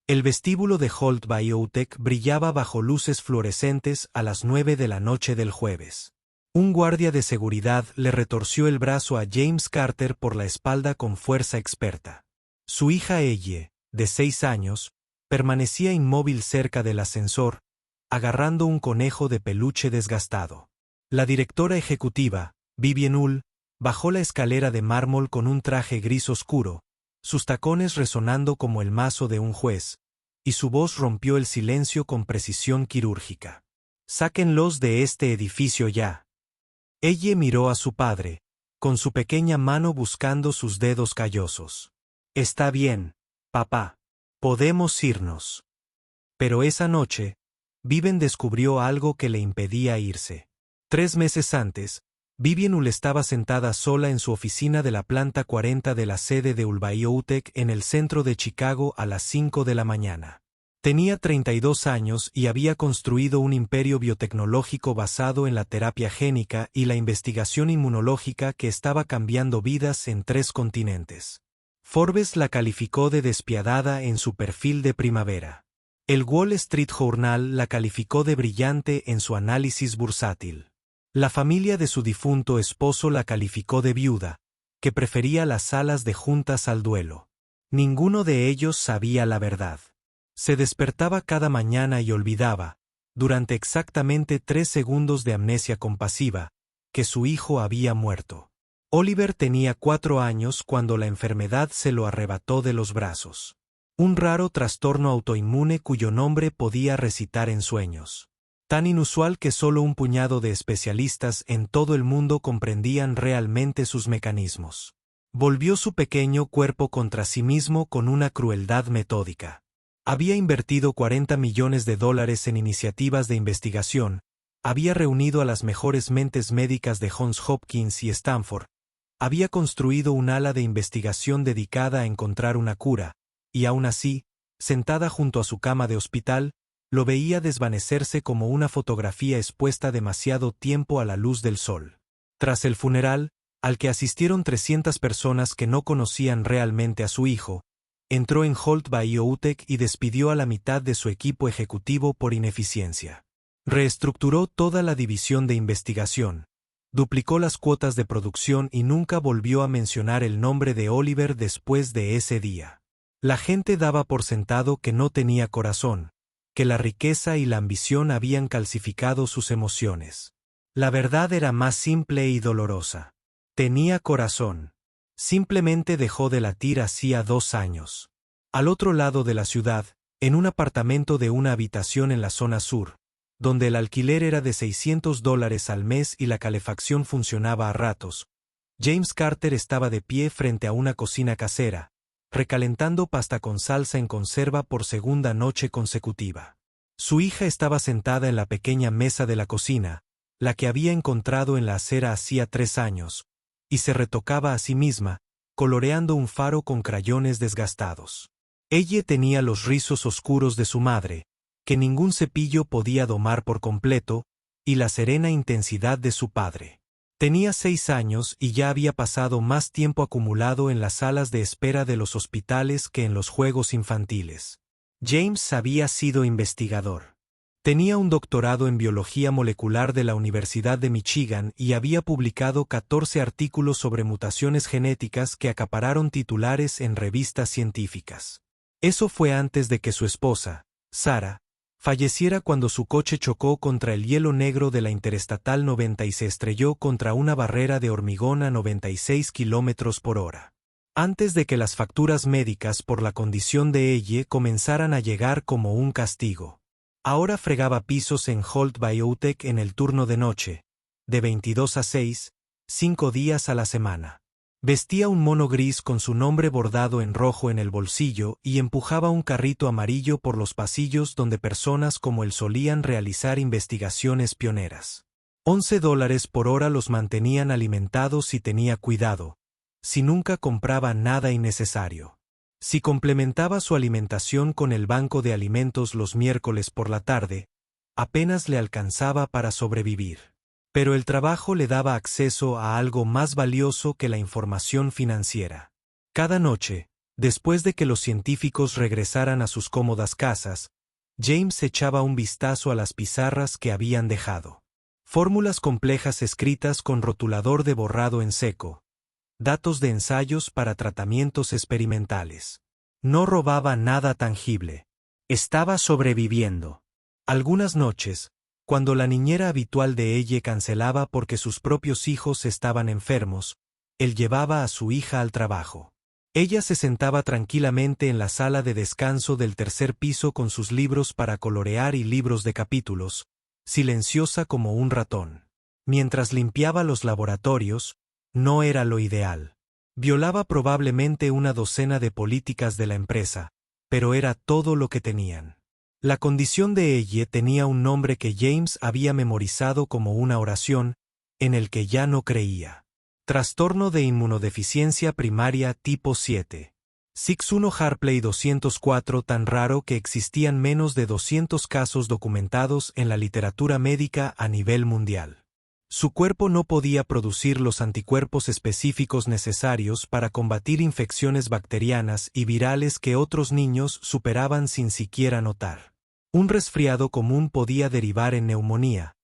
El vestíbulo de Holt Biotech brillaba bajo luces fluorescentes a las 9 de la noche del jueves. Un guardia de seguridad le retorció el brazo a James Carter por la espalda con fuerza experta. Su hija Elle, de 6 años, permanecía inmóvil cerca del ascensor, agarrando un conejo de peluche desgastado. La directora ejecutiva, Vivian Hull, bajó la escalera de mármol con un traje gris oscuro, sus tacones resonando como el mazo de un juez, y su voz rompió el silencio con precisión quirúrgica. «Sáquenlos de este edificio ya». Ella miró a su padre, con su pequeña mano buscando sus dedos callosos. «Está bien, papá. Podemos irnos». Pero esa noche, Vivian descubrió algo que le impedía irse. 3 meses antes, Vivian Hull estaba sentada sola en su oficina de la planta 40 de la sede de Hull Biotech en el centro de Chicago a las 5 de la mañana. Tenía 32 años y había construido un imperio biotecnológico basado en la terapia génica y la investigación inmunológica que estaba cambiando vidas en 3 continentes. Forbes la calificó de despiadada en su perfil de primavera. El Wall Street Journal la calificó de brillante en su análisis bursátil. La familia de su difunto esposo la calificó de viuda, que prefería las salas de juntas al duelo. Ninguno de ellos sabía la verdad. Se despertaba cada mañana y olvidaba, durante exactamente 3 segundos de amnesia compasiva, que su hijo había muerto. Oliver tenía 4 años cuando la enfermedad se lo arrebató de los brazos. Un raro trastorno autoinmune cuyo nombre podía recitar en sueños. Tan inusual que solo un puñado de especialistas en todo el mundo comprendían realmente sus mecanismos. Volvió su pequeño cuerpo contra sí mismo con una crueldad metódica. Había invertido $40 millones en iniciativas de investigación, había reunido a las mejores mentes médicas de Johns Hopkins y Stanford, había construido un ala de investigación dedicada a encontrar una cura, y aún así, sentada junto a su cama de hospital, lo veía desvanecerse como una fotografía expuesta demasiado tiempo a la luz del sol. Tras el funeral, al que asistieron 300 personas que no conocían realmente a su hijo, entró en Holt Biotech y despidió a la mitad de su equipo ejecutivo por ineficiencia. Reestructuró toda la división de investigación, duplicó las cuotas de producción y nunca volvió a mencionar el nombre de Oliver después de ese día. La gente daba por sentado que no tenía corazón, que la riqueza y la ambición habían calcificado sus emociones. La verdad era más simple y dolorosa. Tenía corazón. Simplemente dejó de latir hacía 2 años. Al otro lado de la ciudad, en un apartamento de una habitación en la zona sur, donde el alquiler era de $600 al mes y la calefacción funcionaba a ratos, James Carter estaba de pie frente a una cocina casera, recalentando pasta con salsa en conserva por segunda noche consecutiva. Su hija estaba sentada en la pequeña mesa de la cocina, la que había encontrado en la acera hacía 3 años, y se retocaba a sí misma, coloreando un faro con crayones desgastados. Ella tenía los rizos oscuros de su madre, que ningún cepillo podía domar por completo, y la serena intensidad de su padre. Tenía 6 años y ya había pasado más tiempo acumulado en las salas de espera de los hospitales que en los juegos infantiles. James había sido investigador. Tenía un doctorado en biología molecular de la Universidad de Michigan y había publicado 14 artículos sobre mutaciones genéticas que acapararon titulares en revistas científicas. Eso fue antes de que su esposa, Sarah, falleciera cuando su coche chocó contra el hielo negro de la Interestatal 90 y se estrelló contra una barrera de hormigón a 96 km/h. Antes de que las facturas médicas por la condición de ella comenzaran a llegar como un castigo. Ahora fregaba pisos en Holt Biotech en el turno de noche, de 22 a 6, 5 días a la semana. Vestía un mono gris con su nombre bordado en rojo en el bolsillo y empujaba un carrito amarillo por los pasillos donde personas como él solían realizar investigaciones pioneras. $11 por hora los mantenían alimentados si tenía cuidado, si nunca compraba nada innecesario. Si complementaba su alimentación con el banco de alimentos los miércoles por la tarde, apenas le alcanzaba para sobrevivir. Pero el trabajo le daba acceso a algo más valioso que la información financiera. Cada noche, Después de que los científicos regresaran a sus cómodas casas, James echaba un vistazo a las pizarras que habían dejado. Fórmulas complejas escritas con rotulador de borrado en seco. Datos de ensayos para tratamientos experimentales. No robaba nada tangible. Estaba sobreviviendo. Algunas noches, cuando la niñera habitual de ella cancelaba porque sus propios hijos estaban enfermos, él llevaba a su hija al trabajo. Ella se sentaba tranquilamente en la sala de descanso del tercer piso con sus libros para colorear y libros de capítulos, silenciosa como un ratón. Mientras limpiaba los laboratorios, no era lo ideal. Violaba probablemente una docena de políticas de la empresa, pero era todo lo que tenían. La condición de ella tenía un nombre que James había memorizado como una oración, en el que ya no creía. Trastorno de inmunodeficiencia primaria tipo 7. 61 Harpley 204, tan raro que existían menos de 200 casos documentados en la literatura médica a nivel mundial. Su cuerpo no podía producir los anticuerpos específicos necesarios para combatir infecciones bacterianas y virales que otros niños superaban sin siquiera notar. Un resfriado común podía derivar en neumonía,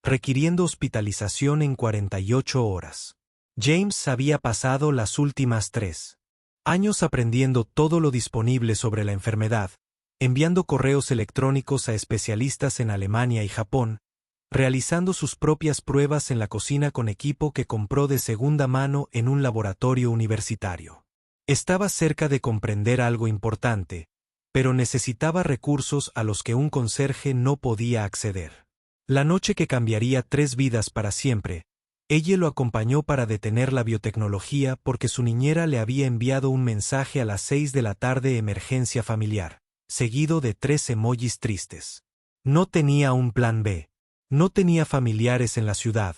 requiriendo hospitalización en 48 horas. James había pasado las últimas 3 años aprendiendo todo lo disponible sobre la enfermedad, enviando correos electrónicos a especialistas en Alemania y Japón, realizando sus propias pruebas en la cocina con equipo que compró de segunda mano en un laboratorio universitario. Estaba cerca de comprender algo importante, pero necesitaba recursos a los que un conserje no podía acceder. La noche que cambiaría 3 vidas para siempre, ella lo acompañó para detener la biotecnología porque su niñera le había enviado un mensaje a las 6 de la tarde: emergencia familiar, seguido de 3 emojis tristes. No tenía un plan B. No tenía familiares en la ciudad,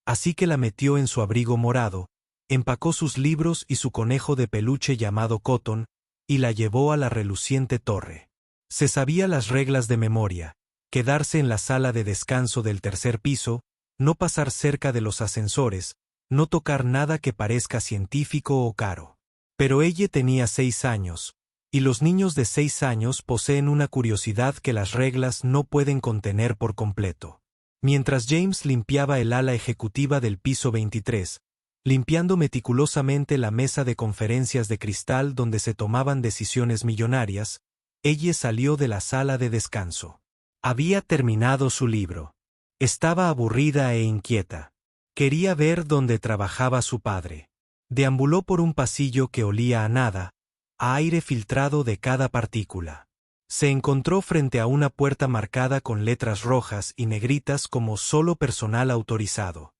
así que la metió en su abrigo morado, empacó sus libros y su conejo de peluche llamado Cotton, y la llevó a la reluciente torre. Se sabía las reglas de memoria: quedarse en la sala de descanso del tercer piso, no pasar cerca de los ascensores, no tocar nada que parezca científico o caro. Pero ella tenía 6 años, y los niños de 6 años poseen una curiosidad que las reglas no pueden contener por completo. Mientras James limpiaba el ala ejecutiva del piso 23, limpiando meticulosamente la mesa de conferencias de cristal donde se tomaban decisiones millonarias, ella salió de la sala de descanso. Había terminado su libro. Estaba aburrida e inquieta. Quería ver dónde trabajaba su padre. Deambuló por un pasillo que olía a nada, a aire filtrado de cada partícula. Se encontró frente a una puerta marcada con letras rojas y negritas como solo personal autorizado.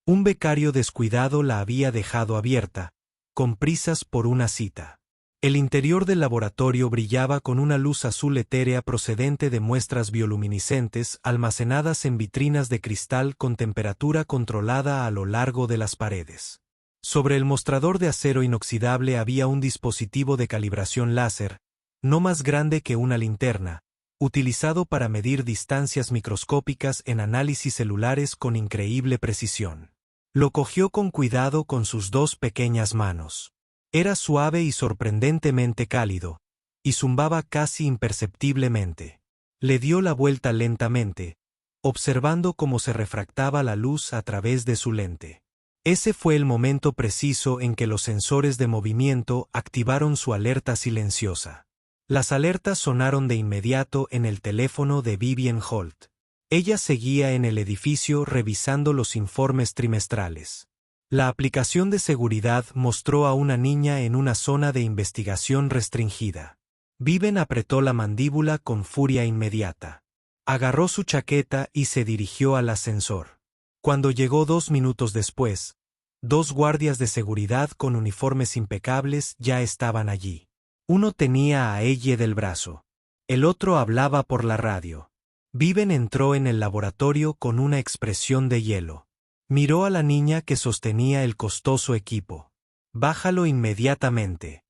Un becario descuidado la había dejado abierta, con prisas por una cita. El interior del laboratorio brillaba con una luz azul etérea procedente de muestras bioluminiscentes almacenadas en vitrinas de cristal con temperatura controlada a lo largo de las paredes. Sobre el mostrador de acero inoxidable había un dispositivo de calibración láser, no más grande que una linterna, utilizado para medir distancias microscópicas en análisis celulares con increíble precisión. Lo cogió con cuidado con sus 2 pequeñas manos. Era suave y sorprendentemente cálido, y zumbaba casi imperceptiblemente. Le dio la vuelta lentamente, observando cómo se refractaba la luz a través de su lente. Ese fue el momento preciso en que los sensores de movimiento activaron su alerta silenciosa. Las alertas sonaron de inmediato en el teléfono de Vivien Holt. Ella seguía en el edificio revisando los informes trimestrales. La aplicación de seguridad mostró a una niña en una zona de investigación restringida. Vivien apretó la mandíbula con furia inmediata. Agarró su chaqueta y se dirigió al ascensor. Cuando llegó 2 minutos después, 2 guardias de seguridad con uniformes impecables ya estaban allí. Uno tenía a ella del brazo. El otro hablaba por la radio. Vivien entró en el laboratorio con una expresión de hielo. Miró a la niña que sostenía el costoso equipo. «Bájalo inmediatamente».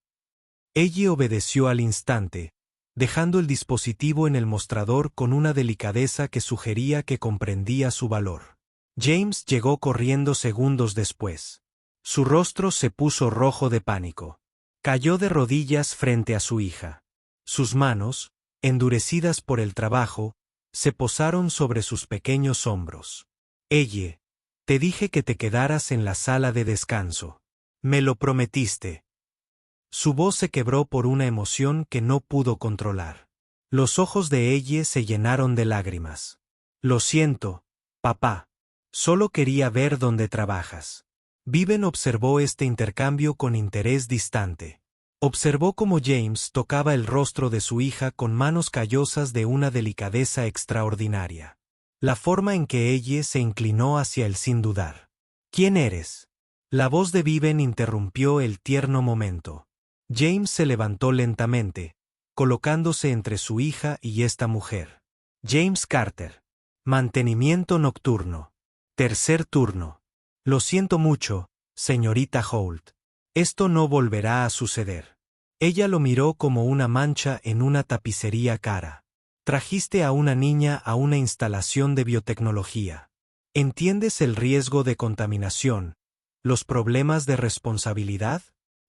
Ella obedeció al instante, dejando el dispositivo en el mostrador con una delicadeza que sugería que comprendía su valor. James llegó corriendo segundos después. Su rostro se puso rojo de pánico. Cayó de rodillas frente a su hija. Sus manos, endurecidas por el trabajo, se posaron sobre sus pequeños hombros. Ellie, te dije que te quedaras en la sala de descanso. Me lo prometiste. Su voz se quebró por una emoción que no pudo controlar. Los ojos de Ellie se llenaron de lágrimas. Lo siento, papá. Solo quería ver dónde trabajas. Viven observó este intercambio con interés distante. Observó cómo James tocaba el rostro de su hija con manos callosas de una delicadeza extraordinaria. La forma en que Ellie se inclinó hacia él sin dudar. ¿Quién eres? La voz de Viven interrumpió el tierno momento. James se levantó lentamente, colocándose entre su hija y esta mujer. James Carter. Mantenimiento nocturno. Tercer turno. Lo siento mucho, señorita Holt. Esto no volverá a suceder. Ella lo miró como una mancha en una tapicería cara. Trajiste a una niña a una instalación de biotecnología. ¿Entiendes el riesgo de contaminación? ¿Los problemas de responsabilidad?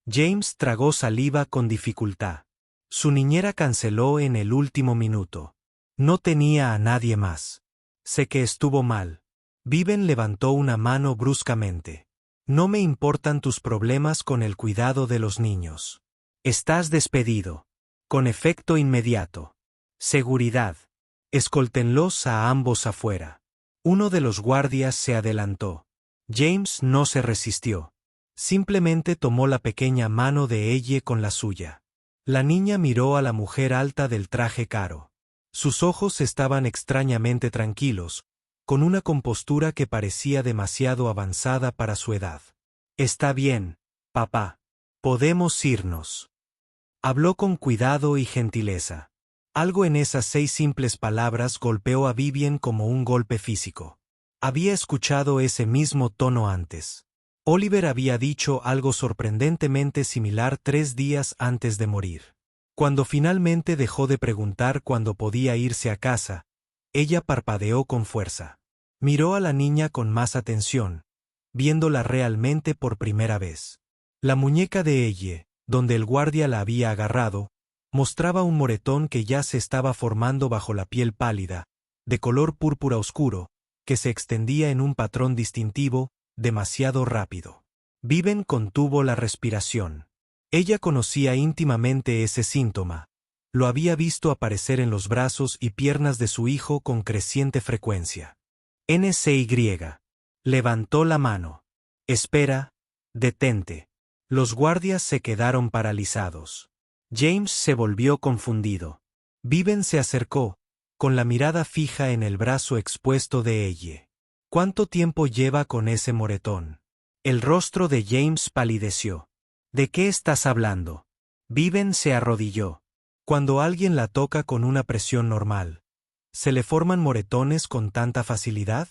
James tragó saliva con dificultad. Su niñera canceló en el último minuto. No tenía a nadie más. Sé que estuvo mal. Viven levantó una mano bruscamente. No me importan tus problemas con el cuidado de los niños. Estás despedido. Con efecto inmediato. Seguridad. Escóltenlos a ambos afuera. Uno de los guardias se adelantó. James no se resistió. Simplemente tomó la pequeña mano de Ellie con la suya. La niña miró a la mujer alta del traje caro. Sus ojos estaban extrañamente tranquilos, con una compostura que parecía demasiado avanzada para su edad. Está bien, papá. Podemos irnos. Habló con cuidado y gentileza. Algo en esas 6 simples palabras golpeó a Vivian como un golpe físico. Había escuchado ese mismo tono antes. Oliver había dicho algo sorprendentemente similar 3 días antes de morir. Cuando finalmente dejó de preguntar cuándo podía irse a casa, ella parpadeó con fuerza. Miró a la niña con más atención, viéndola realmente por primera vez. La muñeca de Ellie, donde el guardia la había agarrado, mostraba un moretón que ya se estaba formando bajo la piel pálida, de color púrpura oscuro, que se extendía en un patrón distintivo, demasiado rápido. Viven contuvo la respiración. Ella conocía íntimamente ese síntoma. Lo había visto aparecer en los brazos y piernas de su hijo con creciente frecuencia. NCY. Levantó la mano. Espera, detente. Los guardias se quedaron paralizados. James se volvió confundido. Viven se acercó, con la mirada fija en el brazo expuesto de Ellie. ¿Cuánto tiempo lleva con ese moretón? El rostro de James palideció. ¿De qué estás hablando? Viven se arrodilló. Cuando alguien la toca con una presión normal, ¿se le forman moretones con tanta facilidad?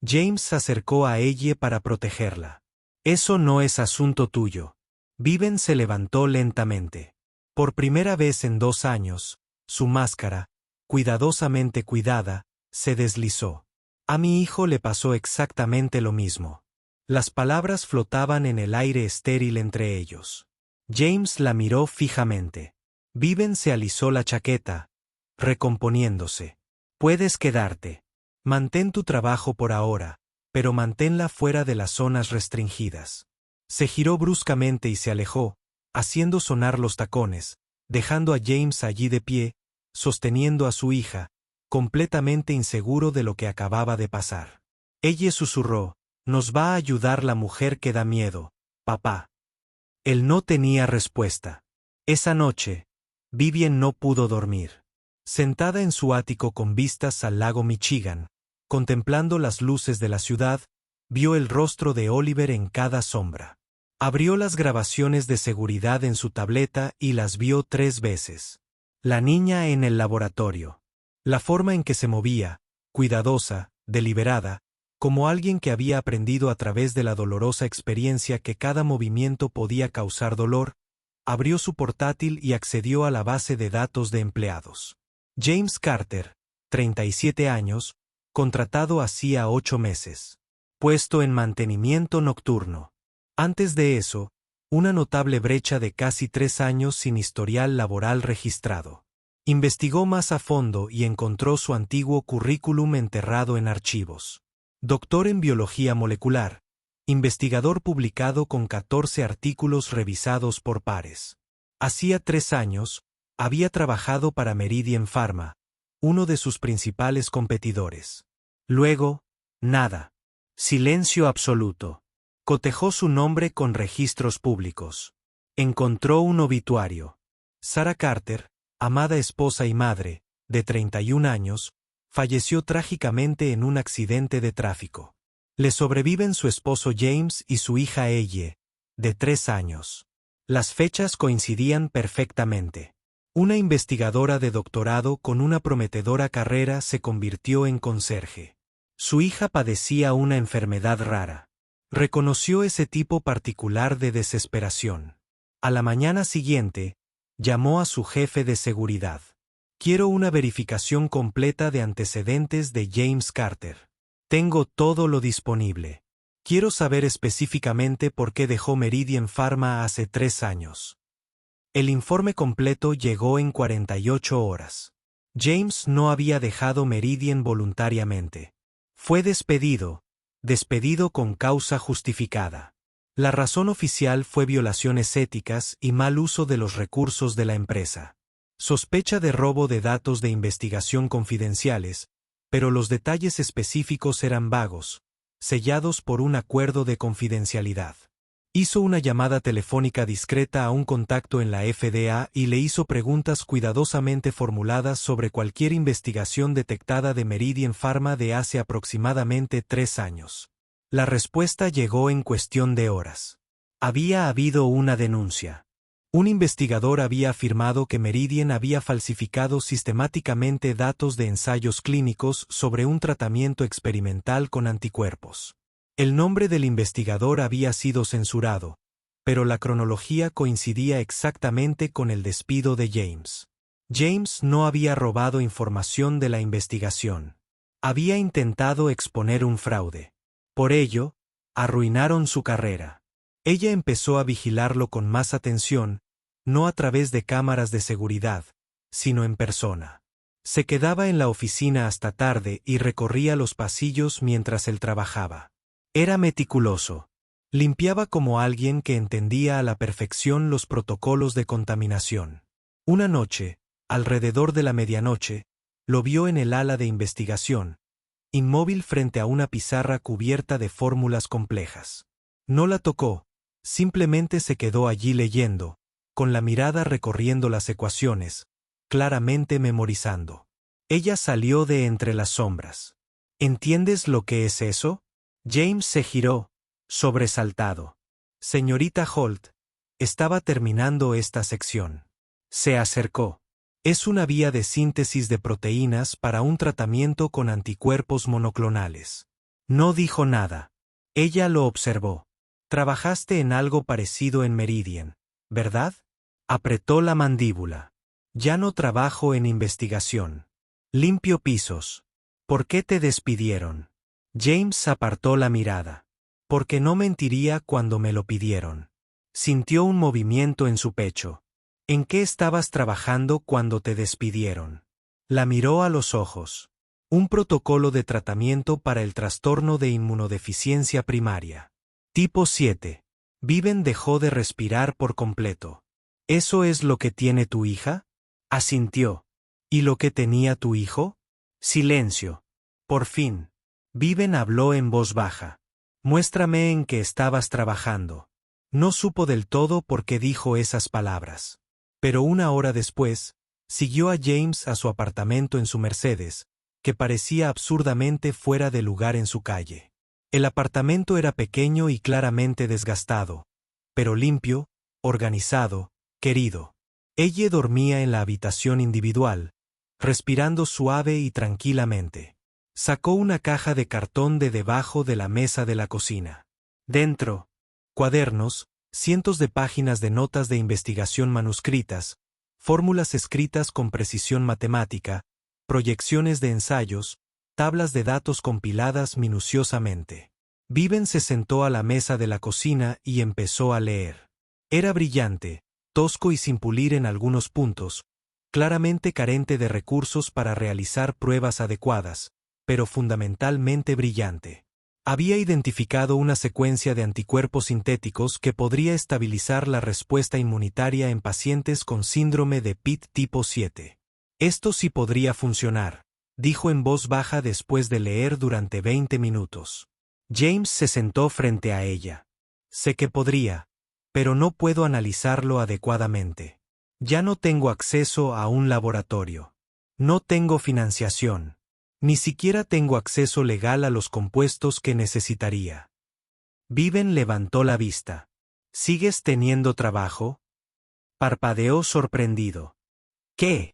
James se acercó a Ellie para protegerla. Eso no es asunto tuyo. Viven se levantó lentamente. Por primera vez en 2 años, su máscara, cuidadosamente cuidada, se deslizó. A mi hijo le pasó exactamente lo mismo. Las palabras flotaban en el aire estéril entre ellos. James la miró fijamente. Viven se alisó la chaqueta, recomponiéndose. Puedes quedarte. Mantén tu trabajo por ahora, pero manténla fuera de las zonas restringidas. Se giró bruscamente y se alejó, haciendo sonar los tacones, dejando a James allí de pie, sosteniendo a su hija, completamente inseguro de lo que acababa de pasar. Ella susurró, «Nos va a ayudar la mujer que da miedo, papá». Él no tenía respuesta. Esa noche, Vivian no pudo dormir. Sentada en su ático con vistas al lago Michigan, contemplando las luces de la ciudad, vio el rostro de Oliver en cada sombra. Abrió las grabaciones de seguridad en su tableta y las vio 3 veces. La niña en el laboratorio. La forma en que se movía, cuidadosa, deliberada, como alguien que había aprendido a través de la dolorosa experiencia que cada movimiento podía causar dolor, abrió su portátil y accedió a la base de datos de empleados. James Carter, 37 años, contratado hacía 8 meses. Puesto en mantenimiento nocturno. Antes de eso, una notable brecha de casi 3 años sin historial laboral registrado. Investigó más a fondo y encontró su antiguo currículum enterrado en archivos. Doctor en biología molecular, investigador publicado con 14 artículos revisados por pares. Hacía 3 años, había trabajado para Meridian Pharma, uno de sus principales competidores. Luego, nada. Silencio absoluto. Cotejó su nombre con registros públicos. Encontró un obituario. Sarah Carter, amada esposa y madre, de 31 años, falleció trágicamente en un accidente de tráfico. Le sobreviven su esposo James y su hija Elle, de 3 años. Las fechas coincidían perfectamente. Una investigadora de doctorado con una prometedora carrera se convirtió en conserje. Su hija padecía una enfermedad rara. Reconoció ese tipo particular de desesperación. A la mañana siguiente, llamó a su jefe de seguridad. Quiero una verificación completa de antecedentes de James Carter. Tengo todo lo disponible. Quiero saber específicamente por qué dejó Meridian Pharma hace 3 años. El informe completo llegó en 48 horas. James no había dejado Meridian voluntariamente. Fue despedido con causa justificada. La razón oficial fue violaciones éticas y mal uso de los recursos de la empresa. Sospecha de robo de datos de investigación confidenciales, pero los detalles específicos eran vagos, sellados por un acuerdo de confidencialidad. Hizo una llamada telefónica discreta a un contacto en la FDA y le hizo preguntas cuidadosamente formuladas sobre cualquier investigación detectada de Meridian Pharma de hace aproximadamente 3 años. La respuesta llegó en cuestión de horas. Había habido una denuncia. Un investigador había afirmado que Meridian había falsificado sistemáticamente datos de ensayos clínicos sobre un tratamiento experimental con anticuerpos. El nombre del investigador había sido censurado, pero la cronología coincidía exactamente con el despido de James. James no había robado información de la investigación. Había intentado exponer un fraude. Por ello, arruinaron su carrera. Ella empezó a vigilarlo con más atención, no a través de cámaras de seguridad, sino en persona. Se quedaba en la oficina hasta tarde y recorría los pasillos mientras él trabajaba. Era meticuloso. Limpiaba como alguien que entendía a la perfección los protocolos de contaminación. Una noche, alrededor de la medianoche, lo vio en el ala de investigación, inmóvil frente a una pizarra cubierta de fórmulas complejas. No la tocó, simplemente se quedó allí leyendo, con la mirada recorriendo las ecuaciones, claramente memorizando. Ella salió de entre las sombras. ¿Entiendes lo que es eso? James se giró, sobresaltado. Señorita Holt, estaba terminando esta sección. Se acercó. Es una vía de síntesis de proteínas para un tratamiento con anticuerpos monoclonales. No dijo nada. Ella lo observó. Trabajaste en algo parecido en Meridian, ¿verdad? Apretó la mandíbula. Ya no trabajo en investigación. Limpio pisos. ¿Por qué te despidieron? James apartó la mirada. Porque no mentiría cuando me lo pidieron. Sintió un movimiento en su pecho. ¿En qué estabas trabajando cuando te despidieron? La miró a los ojos. Un protocolo de tratamiento para el trastorno de inmunodeficiencia primaria. Tipo 7. Viven dejó de respirar por completo. ¿Eso es lo que tiene tu hija? Asintió. ¿Y lo que tenía tu hijo? Silencio. Por fin. Viven habló en voz baja. Muéstrame en qué estabas trabajando. No supo del todo por qué dijo esas palabras. Pero una hora después, siguió a James a su apartamento en su Mercedes, que parecía absurdamente fuera de lugar en su calle. El apartamento era pequeño y claramente desgastado, pero limpio, organizado, querido. Ella dormía en la habitación individual, respirando suave y tranquilamente. Sacó una caja de cartón de debajo de la mesa de la cocina. Dentro, cuadernos, cientos de páginas de notas de investigación manuscritas, fórmulas escritas con precisión matemática, proyecciones de ensayos, tablas de datos compiladas minuciosamente. Viven se sentó a la mesa de la cocina y empezó a leer. Era brillante, tosco y sin pulir en algunos puntos, claramente carente de recursos para realizar pruebas adecuadas, pero fundamentalmente brillante. Había identificado una secuencia de anticuerpos sintéticos que podría estabilizar la respuesta inmunitaria en pacientes con síndrome de Pitt tipo 7. Esto sí podría funcionar, dijo en voz baja después de leer durante 20 minutos. James se sentó frente a ella. Sé que podría, pero no puedo analizarlo adecuadamente. Ya no tengo acceso a un laboratorio. No tengo financiación. Ni siquiera tengo acceso legal a los compuestos que necesitaría. Viven levantó la vista. ¿Sigues teniendo trabajo? Parpadeó sorprendido. ¿Qué?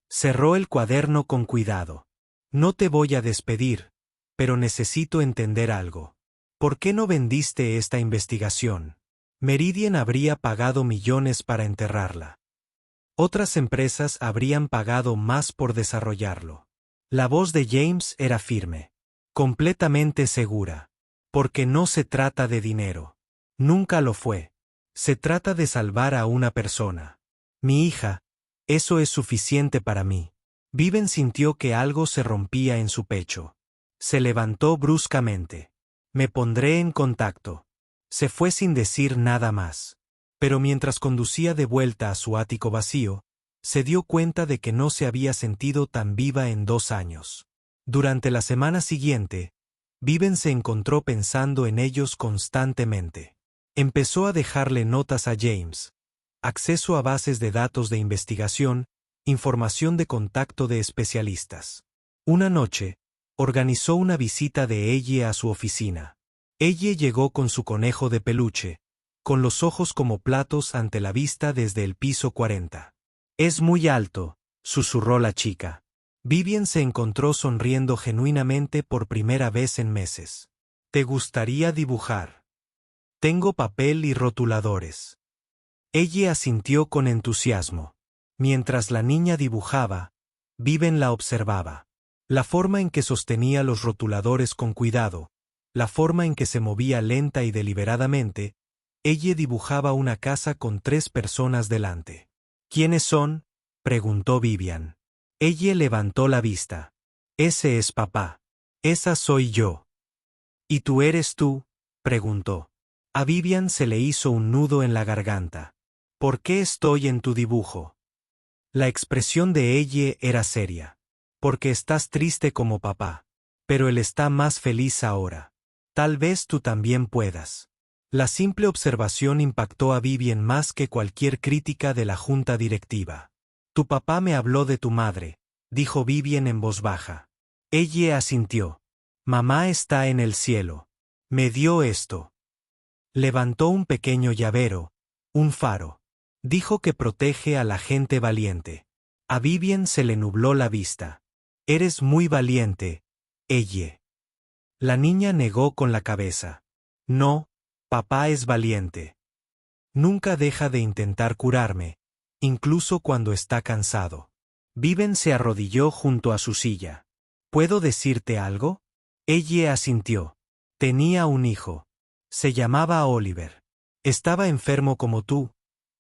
Cerró el cuaderno con cuidado. No te voy a despedir, pero necesito entender algo. ¿Por qué no vendiste esta investigación? Meridian habría pagado millones para enterrarla. Otras empresas habrían pagado más por desarrollarlo. La voz de James era firme. Completamente segura. Porque no se trata de dinero. Nunca lo fue. Se trata de salvar a una persona. Mi hija, eso es suficiente para mí. Viven sintió que algo se rompía en su pecho. Se levantó bruscamente. Me pondré en contacto. Se fue sin decir nada más. Pero mientras conducía de vuelta a su ático vacío, se dio cuenta de que no se había sentido tan viva en 2 años. Durante la semana siguiente, Viven se encontró pensando en ellos constantemente. Empezó a dejarle notas a James, acceso a bases de datos de investigación, información de contacto de especialistas. Una noche, organizó una visita de ella a su oficina. Ella llegó con su conejo de peluche, con los ojos como platos ante la vista desde el piso 40. Es muy alto, susurró la chica. Vivian se encontró sonriendo genuinamente por primera vez en meses. ¿Te gustaría dibujar? Tengo papel y rotuladores. Ella asintió con entusiasmo. Mientras la niña dibujaba, Viven la observaba. La forma en que sostenía los rotuladores con cuidado, la forma en que se movía lenta y deliberadamente, ella dibujaba una casa con 3 personas delante. ¿Quiénes son?, preguntó Vivian. Ella levantó la vista. Ese es papá. Esa soy yo. ¿Y tú eres tú?, preguntó. A Vivian se le hizo un nudo en la garganta. ¿Por qué estoy en tu dibujo? La expresión de ella era seria. Porque estás triste como papá. Pero él está más feliz ahora. Tal vez tú también puedas. La simple observación impactó a Vivian más que cualquier crítica de la junta directiva. Tu papá me habló de tu madre, dijo Vivian en voz baja. Ella asintió. Mamá está en el cielo. Me dio esto. Levantó un pequeño llavero, un faro. Dijo que protege a la gente valiente. A Vivian se le nubló la vista. Eres muy valiente, ella. La niña negó con la cabeza. No, papá es valiente. Nunca deja de intentar curarme, incluso cuando está cansado. Viven se arrodilló junto a su silla. ¿Puedo decirte algo? Ella asintió. Tenía un hijo. Se llamaba Oliver. Estaba enfermo como tú,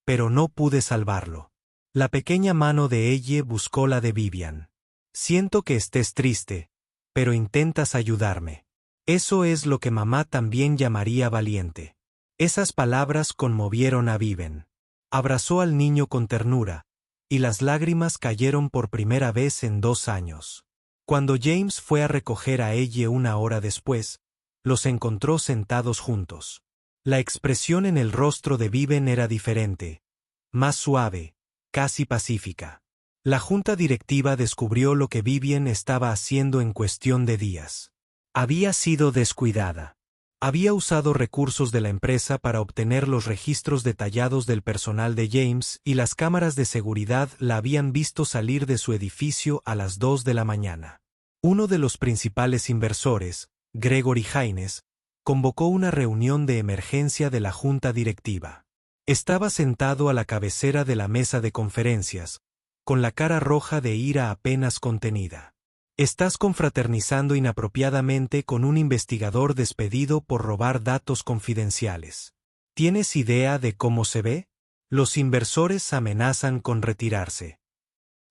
pero no pude salvarlo. La pequeña mano de ella buscó la de Vivian. Siento que estés triste, pero intentas ayudarme. Eso es lo que mamá también llamaría valiente. Esas palabras conmovieron a Viven. Abrazó al niño con ternura, y las lágrimas cayeron por primera vez en 2 años. Cuando James fue a recoger a ella 1 hora después, los encontró sentados juntos. La expresión en el rostro de Viven era diferente, más suave, casi pacífica. La junta directiva descubrió lo que Vivian estaba haciendo en cuestión de días. Había sido descuidada. Había usado recursos de la empresa para obtener los registros detallados del personal de James y las cámaras de seguridad la habían visto salir de su edificio a las 2 de la mañana. Uno de los principales inversores, Gregory Haynes, convocó una reunión de emergencia de la junta directiva. Estaba sentado a la cabecera de la mesa de conferencias, con la cara roja de ira apenas contenida. Estás confraternizando inapropiadamente con un investigador despedido por robar datos confidenciales. ¿Tienes idea de cómo se ve? Los inversores amenazan con retirarse.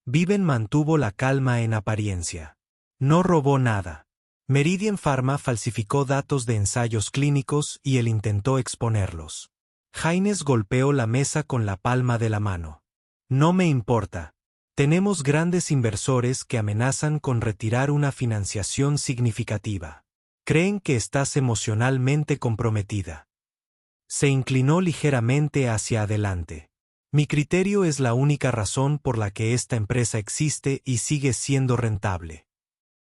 Viven mantuvo la calma en apariencia. No robó nada. Meridian Pharma falsificó datos de ensayos clínicos y él intentó exponerlos. Haynes golpeó la mesa con la palma de la mano. No me importa. Tenemos grandes inversores que amenazan con retirar una financiación significativa. Creen que estás emocionalmente comprometida. Se inclinó ligeramente hacia adelante. Mi criterio es la única razón por la que esta empresa existe y sigue siendo rentable.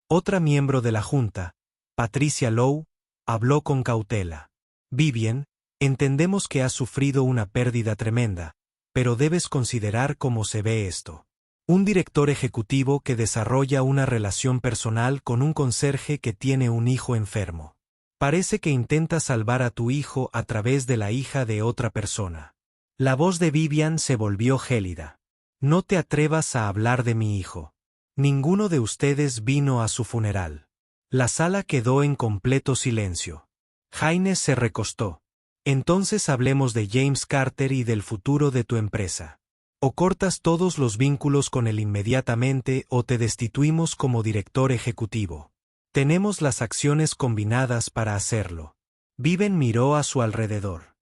Otra miembro de la junta, Patricia Lowe, habló con cautela. Vivian, entendemos que has sufrido una pérdida tremenda, pero debes considerar cómo se ve esto. Un director ejecutivo que desarrolla una relación personal con un conserje que tiene un hijo enfermo. Parece que intenta salvar a tu hijo a través de la hija de otra persona. La voz de Vivian se volvió gélida. No te atrevas a hablar de mi hijo. Ninguno de ustedes vino a su funeral. La sala quedó en completo silencio. Haynes se recostó. Entonces hablemos de James Carter y del futuro de tu empresa. O cortas todos los vínculos con él inmediatamente o te destituimos como director ejecutivo. Tenemos las acciones combinadas para hacerlo. Vivian miró a su alrededor.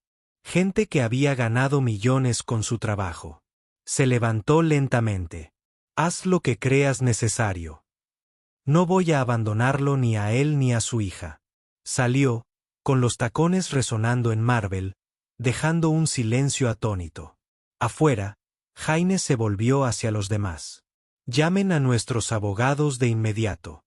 Gente que había ganado millones con su trabajo. Se levantó lentamente. Haz lo que creas necesario. No voy a abandonarlo ni a él ni a su hija. Salió, con los tacones resonando en Marvel, dejando un silencio atónito. Afuera, Haynes se volvió hacia los demás. Llamen a nuestros abogados de inmediato.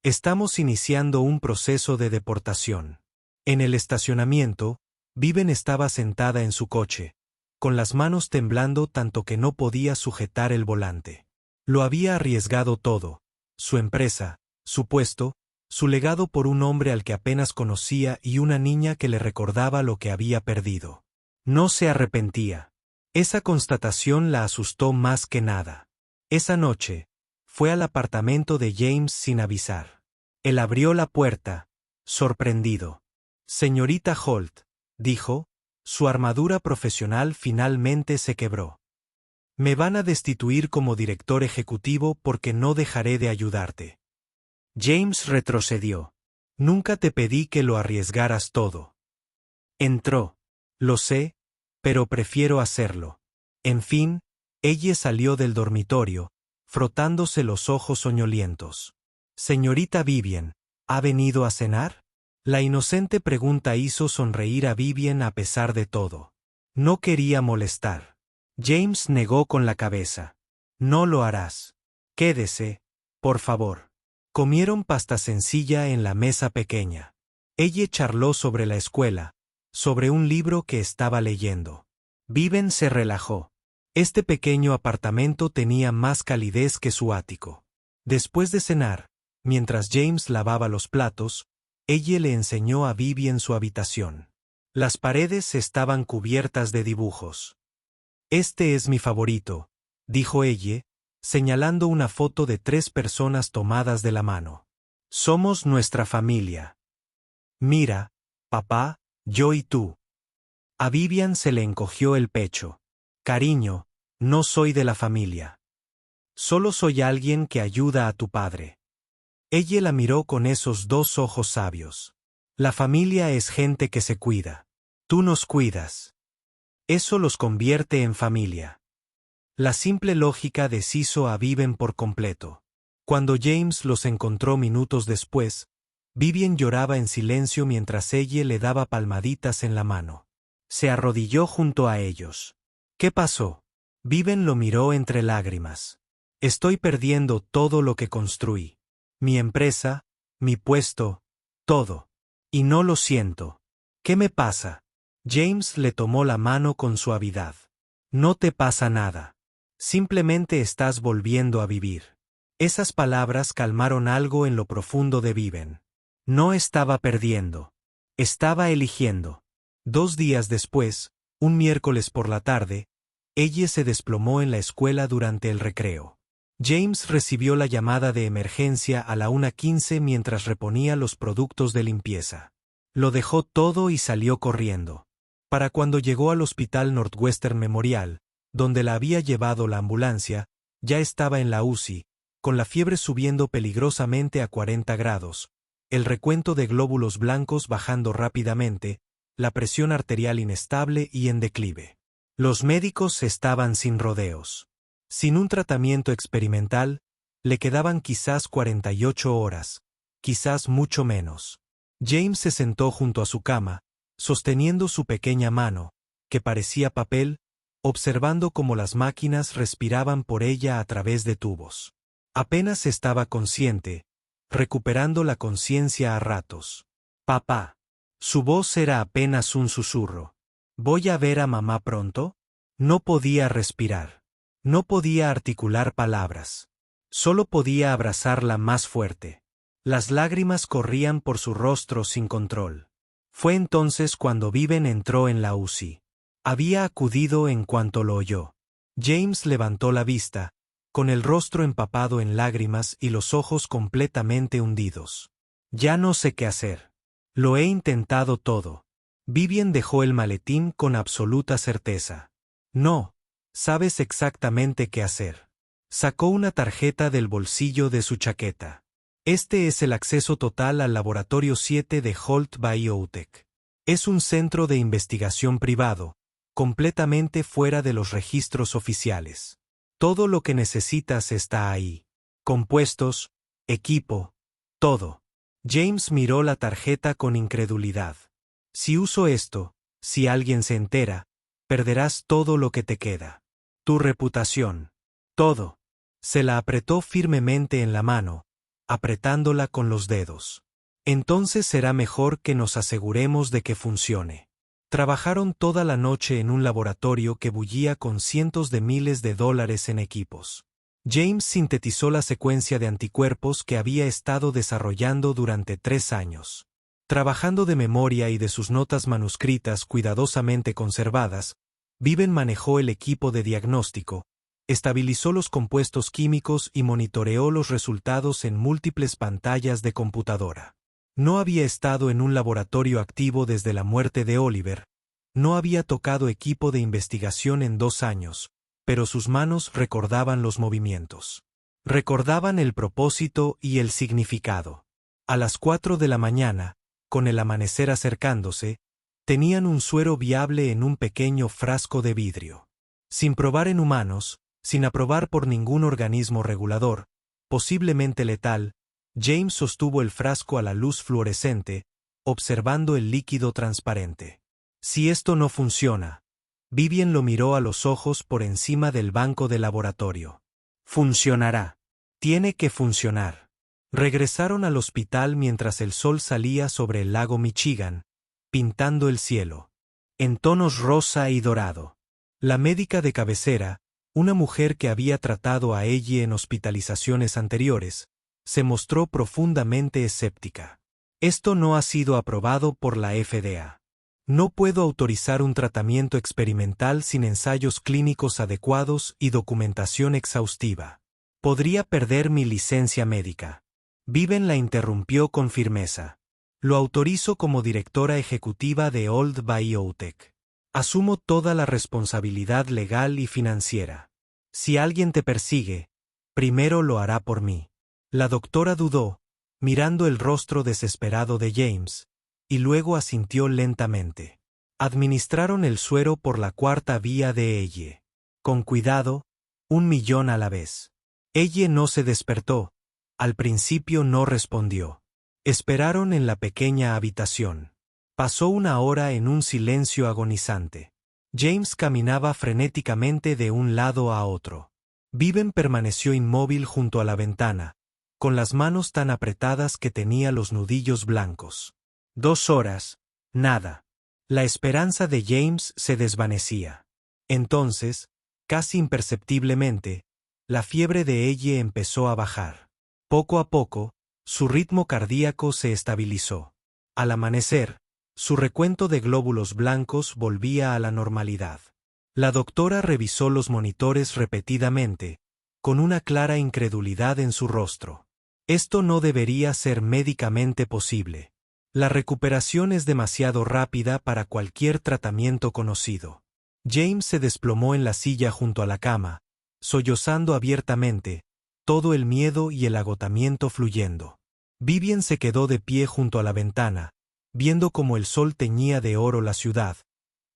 Estamos iniciando un proceso de deportación. En el estacionamiento, Vivian estaba sentada en su coche, con las manos temblando tanto que no podía sujetar el volante. Lo había arriesgado todo, su empresa, su puesto, su legado por un hombre al que apenas conocía y una niña que le recordaba lo que había perdido. No se arrepentía. Esa constatación la asustó más que nada. Esa noche, fue al apartamento de James sin avisar. Él abrió la puerta, sorprendido. Señorita Holt, dijo, su armadura profesional finalmente se quebró. Me van a destituir como director ejecutivo porque no dejaré de ayudarte. James retrocedió. Nunca te pedí que lo arriesgaras todo. Entró. Lo sé, pero prefiero hacerlo. En fin, ella salió del dormitorio, frotándose los ojos soñolientos. Señorita Vivian, ¿ha venido a cenar? La inocente pregunta hizo sonreír a Vivian a pesar de todo. No quería molestar. James negó con la cabeza. No lo harás. Quédese, por favor. Comieron pasta sencilla en la mesa pequeña. Ella charló sobre la escuela, sobre un libro que estaba leyendo. Vivian se relajó. Este pequeño apartamento tenía más calidez que su ático. Después de cenar, mientras James lavaba los platos, ella le enseñó a Vivian su habitación. Las paredes estaban cubiertas de dibujos. Este es mi favorito, dijo ella, señalando una foto de 3 personas tomadas de la mano. Somos nuestra familia. Mira, papá, yo y tú. A Vivian se le encogió el pecho. Cariño, no soy de la familia. Solo soy alguien que ayuda a tu padre. Ella la miró con esos 2 ojos sabios. La familia es gente que se cuida. Tú nos cuidas. Eso los convierte en familia. La simple lógica deshizo a Vivian por completo. Cuando James los encontró minutos después, Vivian lloraba en silencio mientras ella le daba palmaditas en la mano. Se arrodilló junto a ellos. ¿Qué pasó? Vivian lo miró entre lágrimas. Estoy perdiendo todo lo que construí. Mi empresa, mi puesto, todo. Y no lo siento. ¿Qué me pasa? James le tomó la mano con suavidad. No te pasa nada. Simplemente estás volviendo a vivir. Esas palabras calmaron algo en lo profundo de Vivian. No estaba perdiendo. Estaba eligiendo. 2 días después, un miércoles por la tarde, ella se desplomó en la escuela durante el recreo. James recibió la llamada de emergencia a la 1:15 mientras reponía los productos de limpieza. Lo dejó todo y salió corriendo. Para cuando llegó al Hospital Northwestern Memorial, donde la había llevado la ambulancia, ya estaba en la UCI, con la fiebre subiendo peligrosamente a 40 grados, el recuento de glóbulos blancos bajando rápidamente, la presión arterial inestable y en declive. Los médicos estaban sin rodeos. Sin un tratamiento experimental, le quedaban quizás 48 horas, quizás mucho menos. James se sentó junto a su cama, sosteniendo su pequeña mano, que parecía papel, observando cómo las máquinas respiraban por ella a través de tubos. Apenas estaba consciente, recuperando la conciencia a ratos. «Papá». Su voz era apenas un susurro. «¿Voy a ver a mamá pronto?» No podía respirar. No podía articular palabras. Solo podía abrazarla más fuerte. Las lágrimas corrían por su rostro sin control. Fue entonces cuando Viven entró en la UCI. Había acudido en cuanto lo oyó. James levantó la vista, con el rostro empapado en lágrimas y los ojos completamente hundidos. «Ya no sé qué hacer. Lo he intentado todo». Vivian dejó el maletín con absoluta certeza. «No, sabes exactamente qué hacer». Sacó una tarjeta del bolsillo de su chaqueta. «Este es el acceso total al Laboratorio 7 de Holt Biotech. Es un centro de investigación privado, completamente fuera de los registros oficiales. Todo lo que necesitas está ahí. Compuestos, equipo, todo». James miró la tarjeta con incredulidad. «Si uso esto, si alguien se entera, perderás todo lo que te queda. Tu reputación. Todo». Se la apretó firmemente en la mano, apretándola con los dedos. «Entonces será mejor que nos aseguremos de que funcione». Trabajaron toda la noche en un laboratorio que bullía con cientos de miles de dólares en equipos. James sintetizó la secuencia de anticuerpos que había estado desarrollando durante 3 años. Trabajando de memoria y de sus notas manuscritas cuidadosamente conservadas, Viven manejó el equipo de diagnóstico, estabilizó los compuestos químicos y monitoreó los resultados en múltiples pantallas de computadora. No había estado en un laboratorio activo desde la muerte de Oliver, no había tocado equipo de investigación en 2 años, pero sus manos recordaban los movimientos. Recordaban el propósito y el significado. A las 4 de la mañana, con el amanecer acercándose, tenían un suero viable en un pequeño frasco de vidrio. Sin probar en humanos, sin aprobar por ningún organismo regulador, posiblemente letal, James sostuvo el frasco a la luz fluorescente, observando el líquido transparente. «Si esto no funciona», Vivian lo miró a los ojos por encima del banco de laboratorio. «Funcionará. Tiene que funcionar». Regresaron al hospital mientras el sol salía sobre el lago Michigan, pintando el cielo, en tonos rosa y dorado. La médica de cabecera, una mujer que había tratado a Ellie en hospitalizaciones anteriores, se mostró profundamente escéptica. «Esto no ha sido aprobado por la FDA. No puedo autorizar un tratamiento experimental sin ensayos clínicos adecuados y documentación exhaustiva. Podría perder mi licencia médica». Viven la interrumpió con firmeza. «Lo autorizo como directora ejecutiva de Holt Biotech. Asumo toda la responsabilidad legal y financiera. Si alguien te persigue, primero lo hará por mí». La doctora dudó, mirando el rostro desesperado de James, y luego asintió lentamente. Administraron el suero por la 4ª vía de Elle. Con cuidado, 1 millón a la vez. Elle no se despertó. Al principio no respondió. Esperaron en la pequeña habitación. Pasó 1 hora en un silencio agonizante. James caminaba frenéticamente de un lado a otro. Viven permaneció inmóvil junto a la ventana, con las manos tan apretadas que tenía los nudillos blancos. 2 horas, nada. La esperanza de James se desvanecía. Entonces, casi imperceptiblemente, la fiebre de Elle empezó a bajar. Poco a poco, su ritmo cardíaco se estabilizó. Al amanecer, su recuento de glóbulos blancos volvía a la normalidad. La doctora revisó los monitores repetidamente, con una clara incredulidad en su rostro. «Esto no debería ser médicamente posible». La recuperación es demasiado rápida para cualquier tratamiento conocido. James se desplomó en la silla junto a la cama, sollozando abiertamente, todo el miedo y el agotamiento fluyendo. Vivien se quedó de pie junto a la ventana, viendo cómo el sol teñía de oro la ciudad,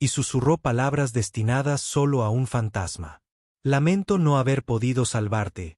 y susurró palabras destinadas solo a un fantasma. Lamento no haber podido salvarte,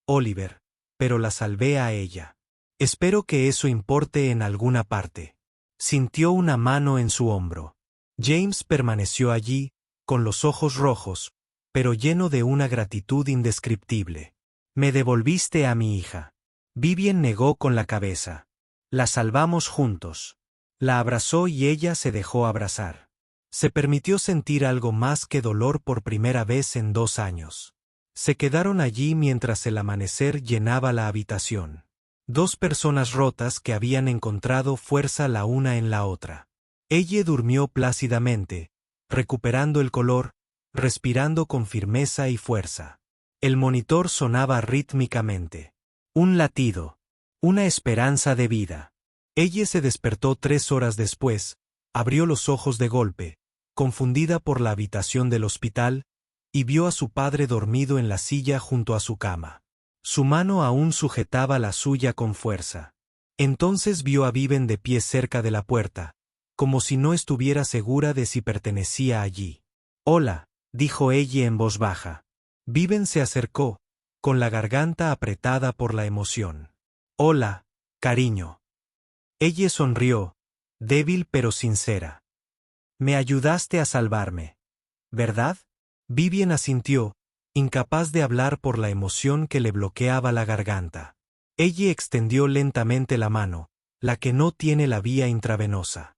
Oliver, pero la salvé a ella. Espero que eso importe en alguna parte. Sintió una mano en su hombro. James permaneció allí, con los ojos rojos, pero lleno de una gratitud indescriptible. Me devolviste a mi hija. Vivien negó con la cabeza. La salvamos juntos. La abrazó y ella se dejó abrazar. Se permitió sentir algo más que dolor por primera vez en 2 años. Se quedaron allí mientras el amanecer llenaba la habitación. 2 personas rotas que habían encontrado fuerza la una en la otra. Ella durmió plácidamente, recuperando el color, respirando con firmeza y fuerza. El monitor sonaba rítmicamente. Un latido. Una esperanza de vida. Ella se despertó 3 horas después, abrió los ojos de golpe, confundida por la habitación del hospital, y vio a su padre dormido en la silla junto a su cama. Su mano aún sujetaba la suya con fuerza. Entonces vio a Viven de pie cerca de la puerta, como si no estuviera segura de si pertenecía allí. «Hola», dijo ella en voz baja. Viven se acercó, con la garganta apretada por la emoción. «Hola, cariño». Ella sonrió, débil pero sincera. «Me ayudaste a salvarme, ¿verdad?». Vivien asintió, incapaz de hablar por la emoción que le bloqueaba la garganta. Ella extendió lentamente la mano, la que no tiene la vía intravenosa.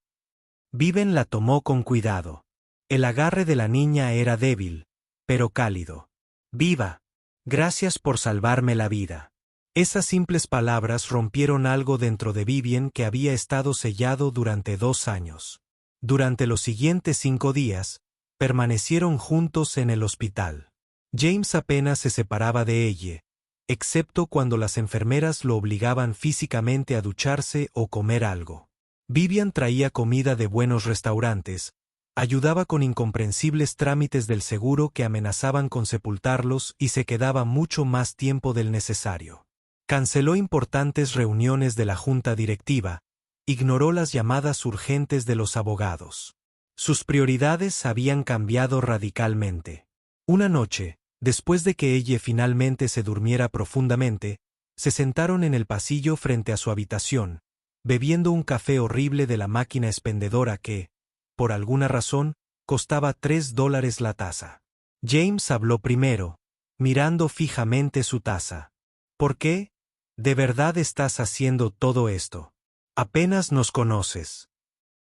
Viven la tomó con cuidado. El agarre de la niña era débil, pero cálido. «Viva, gracias por salvarme la vida». Esas simples palabras rompieron algo dentro de Vivien que había estado sellado durante 2 años. Durante los siguientes 5 días, permanecieron juntos en el hospital. James apenas se separaba de ella, excepto cuando las enfermeras lo obligaban físicamente a ducharse o comer algo. Vivien traía comida de buenos restaurantes, ayudaba con incomprensibles trámites del seguro que amenazaban con sepultarlos y se quedaba mucho más tiempo del necesario. Canceló importantes reuniones de la junta directiva, ignoró las llamadas urgentes de los abogados. Sus prioridades habían cambiado radicalmente. Una noche, después de que ella finalmente se durmiera profundamente, se sentaron en el pasillo frente a su habitación, bebiendo un café horrible de la máquina expendedora que, por alguna razón, costaba $3 la taza. James habló primero, mirando fijamente su taza. «¿Por qué? ¿De verdad estás haciendo todo esto? Apenas nos conoces».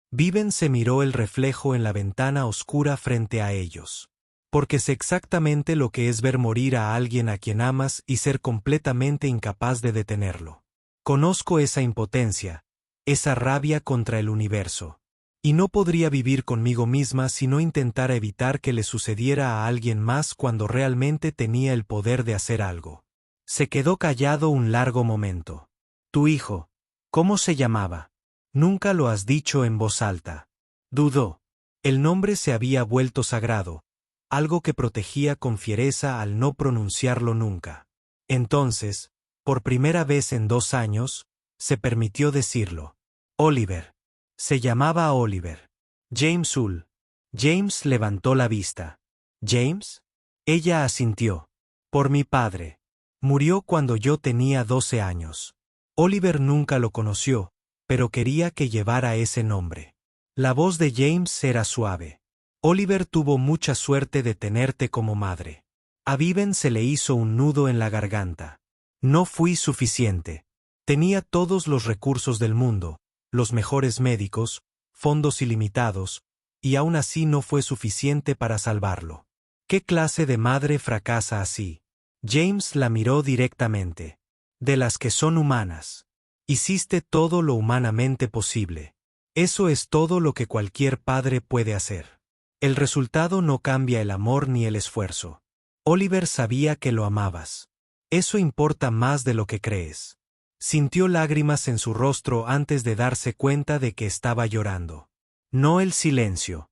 Viven se miró el reflejo en la ventana oscura frente a ellos. «Porque sé exactamente lo que es ver morir a alguien a quien amas y ser completamente incapaz de detenerlo. Conozco esa impotencia, esa rabia contra el universo. Y no podría vivir conmigo misma si no intentara evitar que le sucediera a alguien más cuando realmente tenía el poder de hacer algo». Se quedó callado un largo momento. «Tu hijo, ¿cómo se llamaba? Nunca lo has dicho en voz alta». Dudó. El nombre se había vuelto sagrado, algo que protegía con fiereza al no pronunciarlo nunca. Entonces, por primera vez en 2 años, se permitió decirlo. «Oliver». Se llamaba Oliver. «James Hull». James levantó la vista. «¿James?». Ella asintió. «Por mi padre. Murió cuando yo tenía 12 años. Oliver nunca lo conoció, pero quería que llevara ese nombre». La voz de James era suave. «Oliver tuvo mucha suerte de tenerte como madre». A Viven se le hizo un nudo en la garganta. «No fui suficiente. Tenía todos los recursos del mundo, los mejores médicos, fondos ilimitados, y aún así no fue suficiente para salvarlo. ¿Qué clase de madre fracasa así?». James la miró directamente. «De las que son humanas. Hiciste todo lo humanamente posible. Eso es todo lo que cualquier padre puede hacer. El resultado no cambia el amor ni el esfuerzo. Oliver sabía que lo amabas. Eso importa más de lo que crees». Sintió lágrimas en su rostro antes de darse cuenta de que estaba llorando. No el silencio.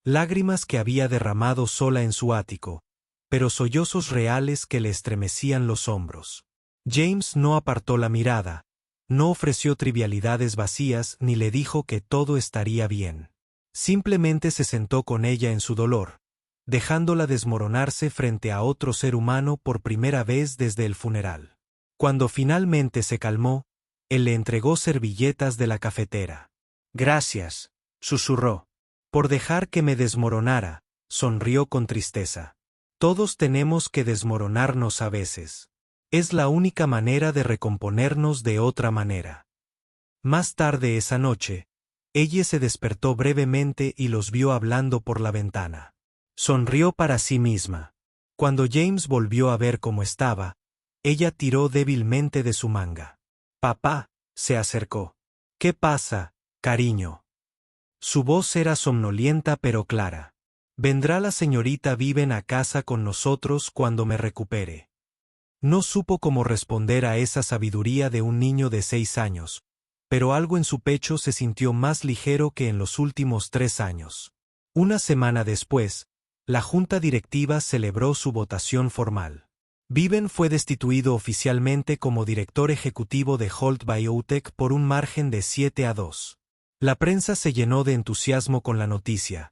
Lágrimas que había derramado sola en su ático, pero sollozos reales que le estremecían los hombros. James no apartó la mirada, no ofreció trivialidades vacías ni le dijo que todo estaría bien. Simplemente se sentó con ella en su dolor, dejándola desmoronarse frente a otro ser humano por primera vez desde el funeral. Cuando finalmente se calmó, él le entregó servilletas de la cafetera. «Gracias», susurró. «Por dejar que me desmoronara», sonrió con tristeza. «Todos tenemos que desmoronarnos a veces. Es la única manera de recomponernos de otra manera». Más tarde esa noche, ella se despertó brevemente y los vio hablando por la ventana. Sonrió para sí misma. Cuando James volvió a ver cómo estaba, ella tiró débilmente de su manga. «Papá», se acercó. «¿Qué pasa, cariño?» Su voz era somnolienta pero clara. «Vendrá la señorita Viven a casa con nosotros cuando me recupere». No supo cómo responder a esa sabiduría de un niño de 6 años, pero algo en su pecho se sintió más ligero que en los últimos 3 años. Una semana después, la junta directiva celebró su votación formal. Viven fue destituido oficialmente como director ejecutivo de Holt Biotech por un margen de 7-2. La prensa se llenó de entusiasmo con la noticia.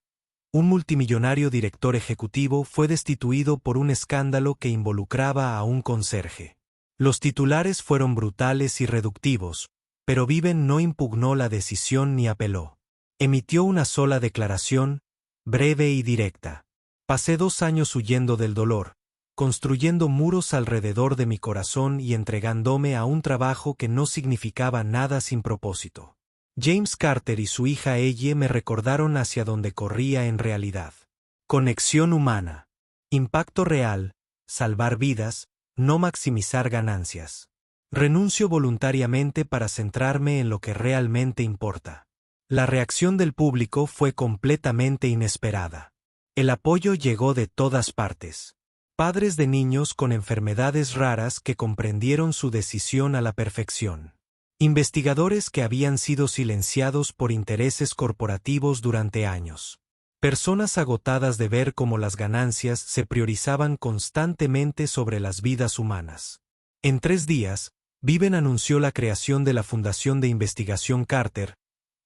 Un multimillonario director ejecutivo fue destituido por un escándalo que involucraba a un conserje. Los titulares fueron brutales y reductivos, pero Viven no impugnó la decisión ni apeló. Emitió una sola declaración, breve y directa. «Pasé 2 años huyendo del dolor, construyendo muros alrededor de mi corazón y entregándome a un trabajo que no significaba nada sin propósito. James Carter y su hija Elle me recordaron hacia donde corría en realidad. Conexión humana. Impacto real, salvar vidas, no maximizar ganancias. Renuncio voluntariamente para centrarme en lo que realmente importa». La reacción del público fue completamente inesperada. El apoyo llegó de todas partes. Padres de niños con enfermedades raras que comprendieron su decisión a la perfección. Investigadores que habían sido silenciados por intereses corporativos durante años. Personas agotadas de ver cómo las ganancias se priorizaban constantemente sobre las vidas humanas. En 3 días, Viven anunció la creación de la Fundación de Investigación Carter,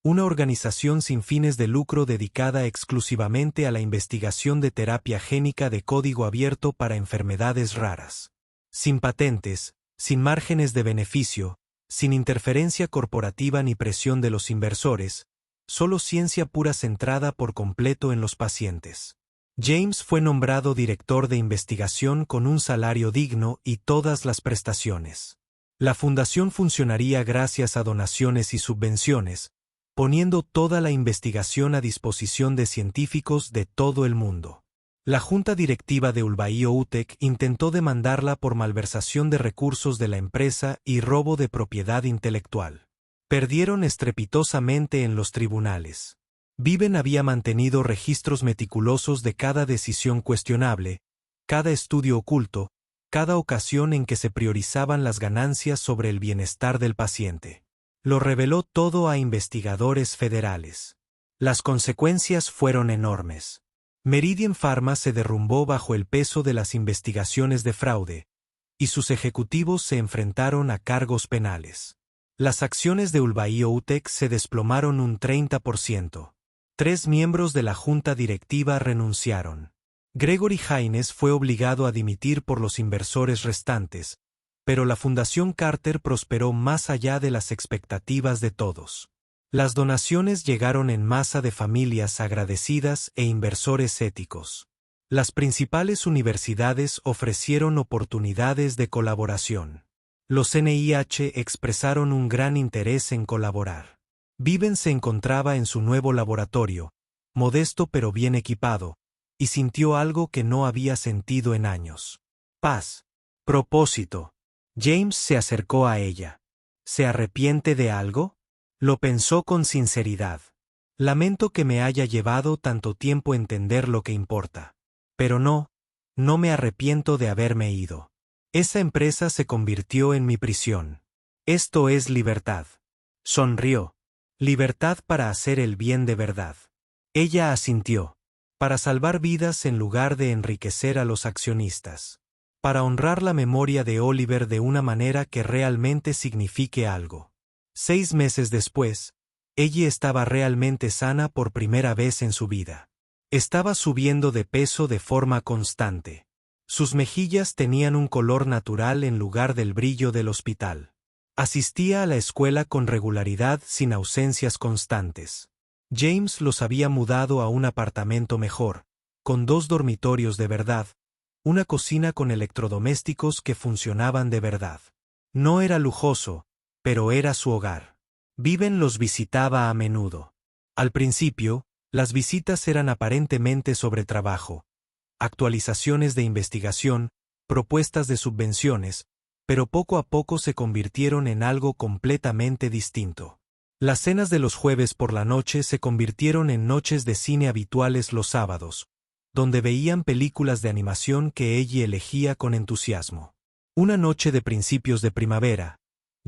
una organización sin fines de lucro dedicada exclusivamente a la investigación de terapia génica de código abierto para enfermedades raras. Sin patentes, sin márgenes de beneficio, sin interferencia corporativa ni presión de los inversores, solo ciencia pura centrada por completo en los pacientes. James fue nombrado director de investigación con un salario digno y todas las prestaciones. La fundación funcionaría gracias a donaciones y subvenciones, poniendo toda la investigación a disposición de científicos de todo el mundo. La junta directiva de Ulbiotech intentó demandarla por malversación de recursos de la empresa y robo de propiedad intelectual. Perdieron estrepitosamente en los tribunales. Viven había mantenido registros meticulosos de cada decisión cuestionable, cada estudio oculto, cada ocasión en que se priorizaban las ganancias sobre el bienestar del paciente. Lo reveló todo a investigadores federales. Las consecuencias fueron enormes. Meridian Pharma se derrumbó bajo el peso de las investigaciones de fraude, y sus ejecutivos se enfrentaron a cargos penales. Las acciones de Ulbiotech se desplomaron un 30%. 3 miembros de la junta directiva renunciaron. Gregory Haynes fue obligado a dimitir por los inversores restantes, pero la Fundación Carter prosperó más allá de las expectativas de todos. Las donaciones llegaron en masa de familias agradecidas e inversores éticos. Las principales universidades ofrecieron oportunidades de colaboración. Los NIH expresaron un gran interés en colaborar. Viven se encontraba en su nuevo laboratorio, modesto pero bien equipado, y sintió algo que no había sentido en años. Paz. Propósito. James se acercó a ella. ¿Se arrepiente de algo? Lo pensó con sinceridad. Lamento que me haya llevado tanto tiempo entender lo que importa. Pero no me arrepiento de haberme ido. Esa empresa se convirtió en mi prisión. Esto es libertad. Sonrió. Libertad para hacer el bien de verdad. Ella asintió. Para salvar vidas en lugar de enriquecer a los accionistas. Para honrar la memoria de Oliver de una manera que realmente signifique algo. 6 meses después, ella estaba realmente sana por primera vez en su vida. Estaba subiendo de peso de forma constante. Sus mejillas tenían un color natural en lugar del brillo del hospital. Asistía a la escuela con regularidad sin ausencias constantes. James los había mudado a un apartamento mejor, con 2 dormitorios de verdad, una cocina con electrodomésticos que funcionaban de verdad. No era lujoso, pero era su hogar. Viven los visitaba a menudo. Al principio, las visitas eran aparentemente sobre trabajo, actualizaciones de investigación, propuestas de subvenciones, pero poco a poco se convirtieron en algo completamente distinto. Las cenas de los jueves por la noche se convirtieron en noches de cine habituales los sábados, donde veían películas de animación que ella elegía con entusiasmo. Una noche de principios de primavera,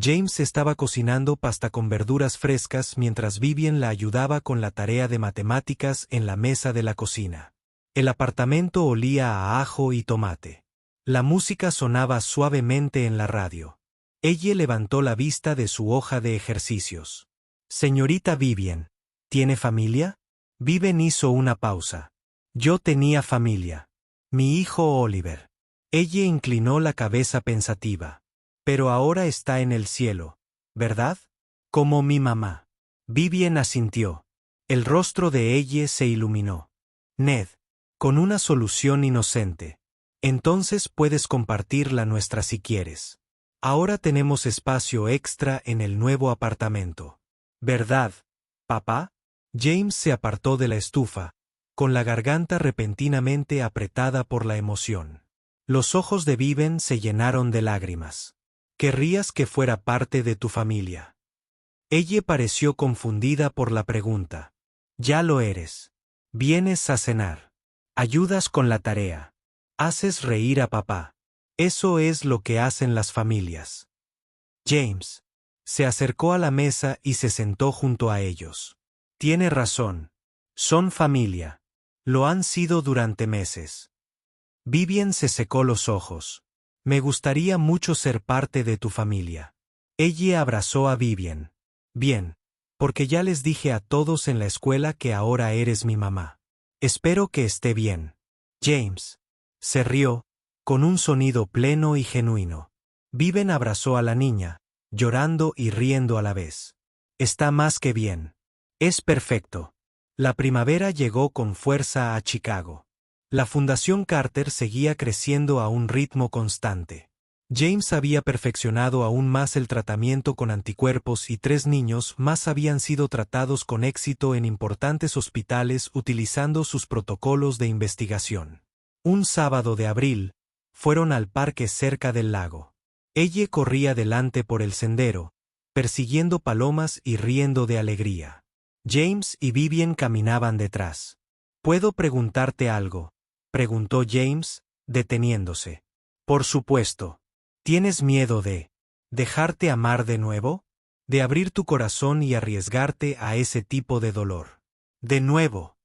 James estaba cocinando pasta con verduras frescas mientras Vivian la ayudaba con la tarea de matemáticas en la mesa de la cocina. El apartamento olía a ajo y tomate. La música sonaba suavemente en la radio. Ella levantó la vista de su hoja de ejercicios. Señorita Vivian, ¿tiene familia? Vivian hizo una pausa. Yo tenía familia. Mi hijo Oliver. Ella inclinó la cabeza pensativa. Pero ahora está en el cielo, ¿verdad? Como mi mamá. Vivian asintió. El rostro de ella se iluminó. Ned, con una solución inocente. Entonces puedes compartirla nuestra si quieres. Ahora tenemos espacio extra en el nuevo apartamento. ¿Verdad, papá? James se apartó de la estufa, con la garganta repentinamente apretada por la emoción. Los ojos de Vivian se llenaron de lágrimas. Querrías que fuera parte de tu familia. Ella pareció confundida por la pregunta. Ya lo eres. Vienes a cenar. Ayudas con la tarea. Haces reír a papá. Eso es lo que hacen las familias. James se acercó a la mesa y se sentó junto a ellos. Tiene razón. Son familia. Lo han sido durante meses. Vivian se secó los ojos. Me gustaría mucho ser parte de tu familia. Ella abrazó a Vivian. Bien, porque ya les dije a todos en la escuela que ahora eres mi mamá. Espero que esté bien. James se rió, con un sonido pleno y genuino. Vivian abrazó a la niña, llorando y riendo a la vez. Está más que bien. Es perfecto. La primavera llegó con fuerza a Chicago. La Fundación Carter seguía creciendo a un ritmo constante. James había perfeccionado aún más el tratamiento con anticuerpos y 3 niños más habían sido tratados con éxito en importantes hospitales utilizando sus protocolos de investigación. Un sábado de abril, fueron al parque cerca del lago. Ella corría delante por el sendero, persiguiendo palomas y riendo de alegría. James y Vivian caminaban detrás. ¿Puedo preguntarte algo?, preguntó James, deteniéndose. Por supuesto. ¿Tienes miedo de dejarte amar de nuevo? ¿De abrir tu corazón y arriesgarte a ese tipo de dolor? De nuevo.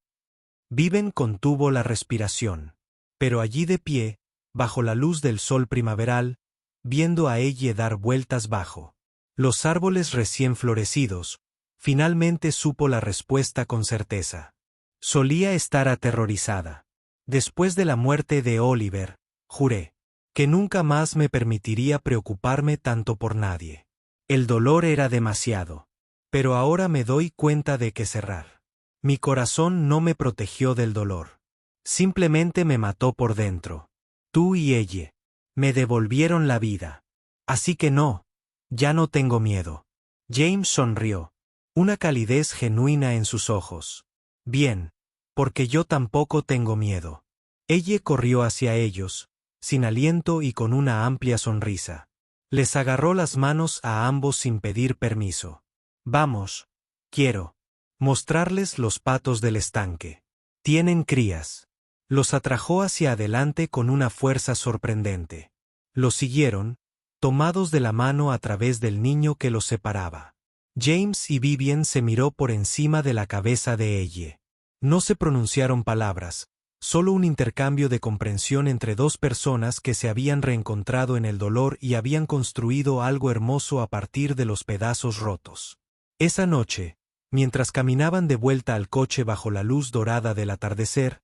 Vivian contuvo la respiración. Pero allí de pie, bajo la luz del sol primaveral, viendo a ella dar vueltas bajo los árboles recién florecidos, finalmente supo la respuesta con certeza. Solía estar aterrorizada. Después de la muerte de Oliver, juré que nunca más me permitiría preocuparme tanto por nadie. El dolor era demasiado. Pero ahora me doy cuenta de que cerrar mi corazón no me protegió del dolor. Simplemente me mató por dentro. Tú y ella me devolvieron la vida. Así que no, ya no tengo miedo. James sonrió, una calidez genuina en sus ojos. Bien, porque yo tampoco tengo miedo. Ella corrió hacia ellos, sin aliento y con una amplia sonrisa. Les agarró las manos a ambos sin pedir permiso. Vamos, quiero mostrarles los patos del estanque. Tienen crías. Los atrajo hacia adelante con una fuerza sorprendente. Los siguieron, tomados de la mano a través del niño que los separaba. James y Vivian se miró por encima de la cabeza de ella. No se pronunciaron palabras, solo un intercambio de comprensión entre dos personas que se habían reencontrado en el dolor y habían construido algo hermoso a partir de los pedazos rotos. Esa noche, mientras caminaban de vuelta al coche bajo la luz dorada del atardecer,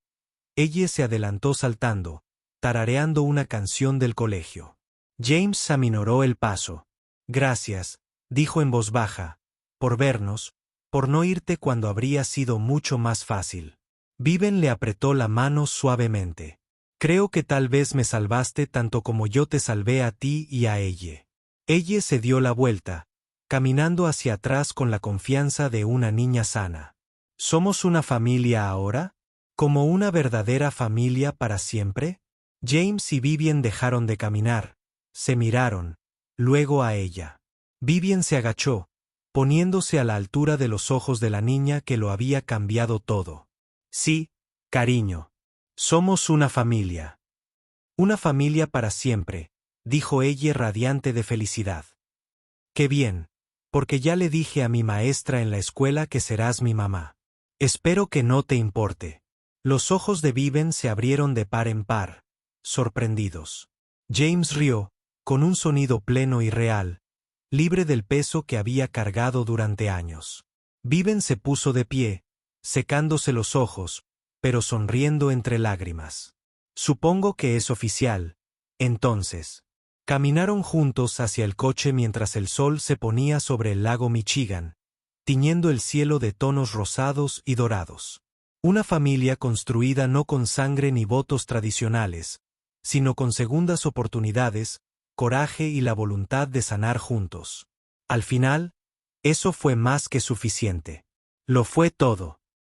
ella se adelantó saltando, tarareando una canción del colegio. James aminoró el paso. Gracias, dijo en voz baja, por vernos, por no irte cuando habría sido mucho más fácil. Viven le apretó la mano suavemente. Creo que tal vez me salvaste tanto como yo te salvé a ti y a ella. Ella se dio la vuelta, caminando hacia atrás con la confianza de una niña sana. ¿Somos una familia ahora? ¿Como una verdadera familia para siempre? James y Vivian dejaron de caminar, se miraron, luego a ella. Vivian se agachó, poniéndose a la altura de los ojos de la niña que lo había cambiado todo. Sí, cariño. Somos una familia. Una familia para siempre, dijo ella radiante de felicidad. Qué bien, porque ya le dije a mi maestra en la escuela que serás mi mamá. Espero que no te importe. Los ojos de Vivian se abrieron de par en par, sorprendidos. James rió, con un sonido pleno y real, libre del peso que había cargado durante años. Vivian se puso de pie, secándose los ojos, pero sonriendo entre lágrimas. Supongo que es oficial, entonces. Caminaron juntos hacia el coche mientras el sol se ponía sobre el lago Michigan, tiñendo el cielo de tonos rosados y dorados. Una familia construida no con sangre ni votos tradicionales, sino con segundas oportunidades, coraje y la voluntad de sanar juntos. Al final, eso fue más que suficiente. Lo fue todo.